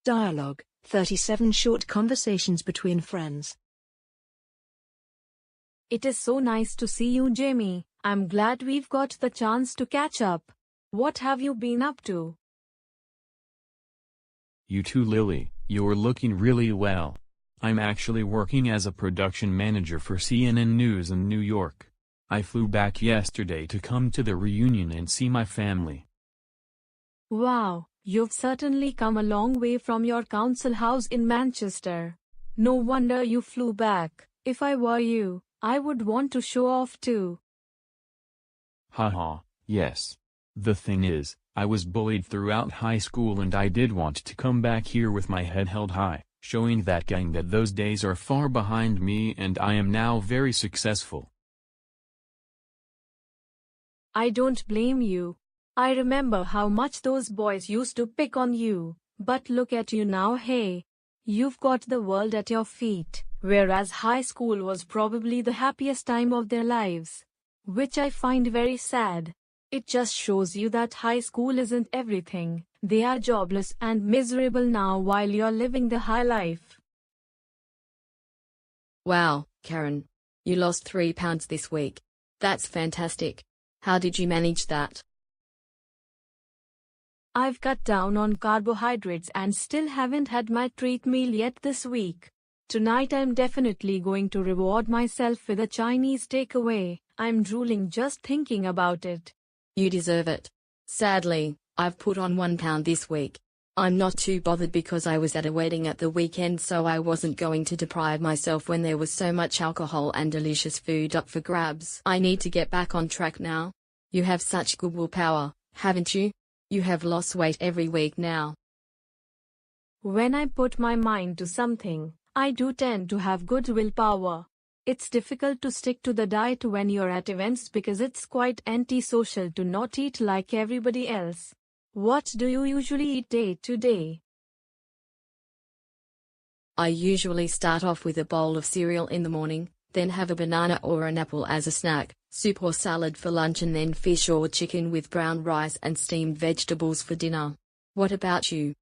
Dialogue, 37 short conversations between friends. It is so nice to see you, Jamie. I'm glad we've got the chance to catch up. What have you been up to? You too, Lily. You're looking really well. I'm actually working as a production manager for CNN News in New York. I flew back yesterday to come to the reunion and see my family. Wow, you've certainly come a long way from your council house in Manchester. No wonder you flew back. If I were you, I would want to show off too. Haha, yes. The thing is, I was bullied throughout high school and I did want to come back here with my head held high, showing that gang that those days are far behind me and I am now very successful. I don't blame you. I remember how much those boys used to pick on you, but look at you now, hey. You've got the world at your feet, whereas high school was probably the happiest time of their lives. Which I find very sad. It just shows you that high school isn't everything. They are jobless and miserable now while you're living the high life. Wow, Karen. You lost 3 pounds this week. That's fantastic. How did you manage that? I've cut down on carbohydrates and still haven't had my treat meal yet this week. Tonight I'm definitely going to reward myself with a Chinese takeaway. I'm drooling just thinking about it. You deserve it. Sadly, I've put on 1 pound this week. I'm not too bothered because I was at a wedding at the weekend, so I wasn't going to deprive myself when there was so much alcohol and delicious food up for grabs. I need to get back on track now. You have such good willpower, haven't you? You have lost weight every week now. When I put my mind to something, I do tend to have good willpower. It's difficult to stick to the diet when you're at events because it's quite antisocial to not eat like everybody else. What do you usually eat day to day? I usually start off with a bowl of cereal in the morning, then have a banana or an apple as a snack, soup or salad for lunch, and then fish or chicken with brown rice and steamed vegetables for dinner. What about you?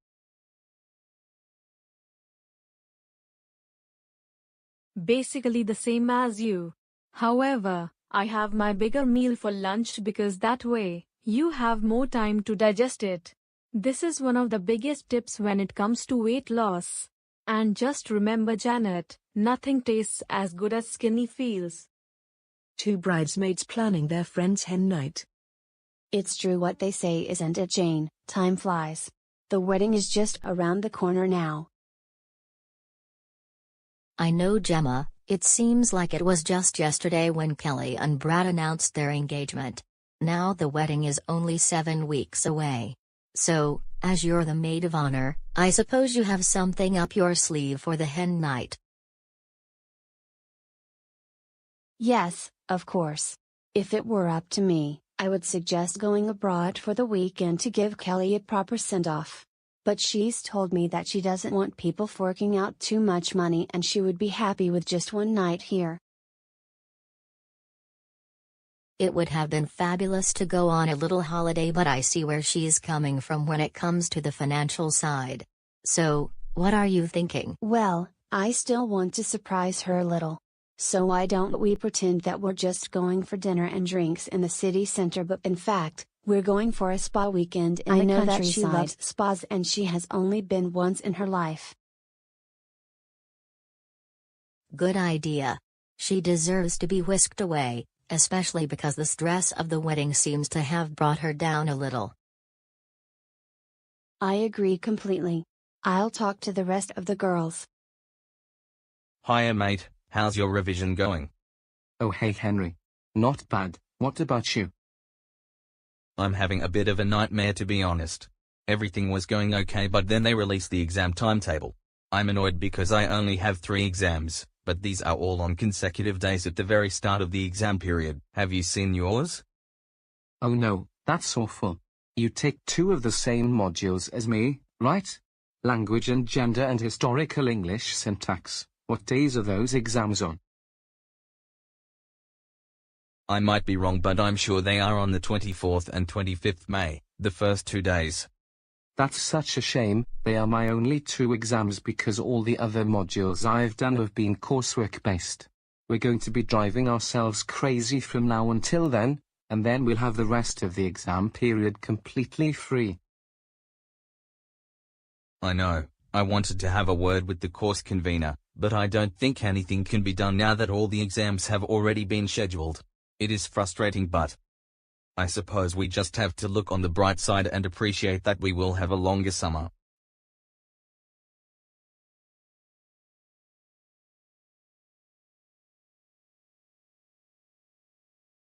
Basically the same as you. However, I have my bigger meal for lunch because that way, you have more time to digest it. This is one of the biggest tips when it comes to weight loss. And just remember, Janet, nothing tastes as good as skinny feels. 2 bridesmaids planning their friend's hen night. It's true what they say, isn't it, Jane? Time flies. The wedding is just around the corner now. I know, Gemma. It seems like it was just yesterday when Kelly and Brad announced their engagement. Now the wedding is only 7 weeks away. So, as you're the maid of honor, I suppose you have something up your sleeve for the hen night. Yes, of course. If it were up to me, I would suggest going abroad for the weekend to give Kelly a proper send-off. But she's told me that she doesn't want people forking out too much money and she would be happy with just 1 night here. It would have been fabulous to go on a little holiday, but I see where she's coming from when it comes to the financial side. So, what are you thinking? Well, I still want to surprise her a little. So why don't we pretend that we're just going for dinner and drinks in the city center, but in fact, we're going for a spa weekend in the countryside. I know that she loves spas and she has only been once in her life. Good idea. She deserves to be whisked away, especially because the stress of the wedding seems to have brought her down a little. I agree completely. I'll talk to the rest of the girls. Hiya, mate. How's your revision going? Oh, hey Henry. Not bad. What about you? I'm having a bit of a nightmare, to be honest. Everything was going okay, but then they released the exam timetable. I'm annoyed because I only have 3 exams, but these are all on consecutive days at the very start of the exam period. Have you seen yours? Oh no, that's awful. You take 2 of the same modules as me, right? Language and gender and historical English syntax. What days are those exams on? I might be wrong, but I'm sure they are on the 24th and 25th May, the first 2 days. That's such a shame. They are my only 2 exams because all the other modules I've done have been coursework based. We're going to be driving ourselves crazy from now until then, and then we'll have the rest of the exam period completely free. I know, I wanted to have a word with the course convener, but I don't think anything can be done now that all the exams have already been scheduled. It is frustrating, but I suppose we just have to look on the bright side and appreciate that we will have a longer summer.